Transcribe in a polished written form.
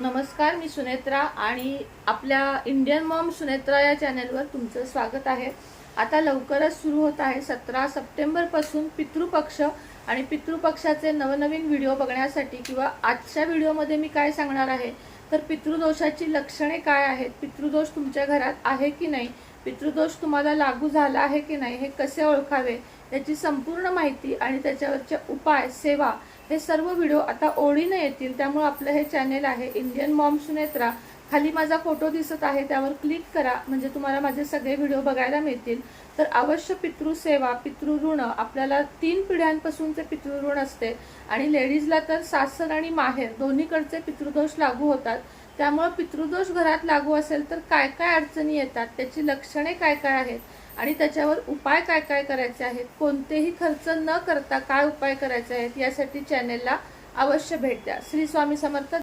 नमस्कार, मी सुनेत्रा आणि आपल्या इंडियन मॉम सुनेत्रा या चॅनलवर तुमचं स्वागत आहे। आता लवकरच सुरू होत आहे 17 सप्टेंबर पासून पितृपक्ष आणि पितृपक्षाचे नवनवीन व्हिडिओ बघण्यासाठी किंवा आजच्या व्हिडिओमध्ये मी काय सांगणार आहे तर पितृदोषाची लक्षणे काय आहेत, पितृदोष तुमच्या घरात आहे की नाही, पितृदोष तुम्हाला लागू झाला आहे की नाही, हे कसे ओळखावे याची संपूर्ण माहिती आणि त्याच्यावरचे उपाय, सेवा हे सर्व व्हिडिओ आता ओळीने येतील। त्यामुळे आपलं हे चॅनल आहे इंडियन मॉम सुनेत्रा, खाली माझा फोटो दिसत आहे त्यावर क्लिक करा म्हणजे तुम्हाला माझे सगळे व्हिडिओ बघायला मिळतील। तर अवश्य पितृसेवा, पितृऋण, आपल्याला 3 पिढ्यांपासूनचे पितृऋण असते आणि लेडीजला तर सासर आणि माहेर दोन्हीकडचे पितृदोष लागू होतात। त्यामुळे पितृदोष घरात लागू असेल तर काय काय अडचणी येतात, त्याची लक्षणे काय काय आहेत आणि त्याच्यावर उपाय काय काय करायचे आहेत, कोणतेही खर्च न करता काय उपाय करायचे आहेत यासाठी चॅनलला अवश्य भेट द्या। श्री स्वामी समर्थ।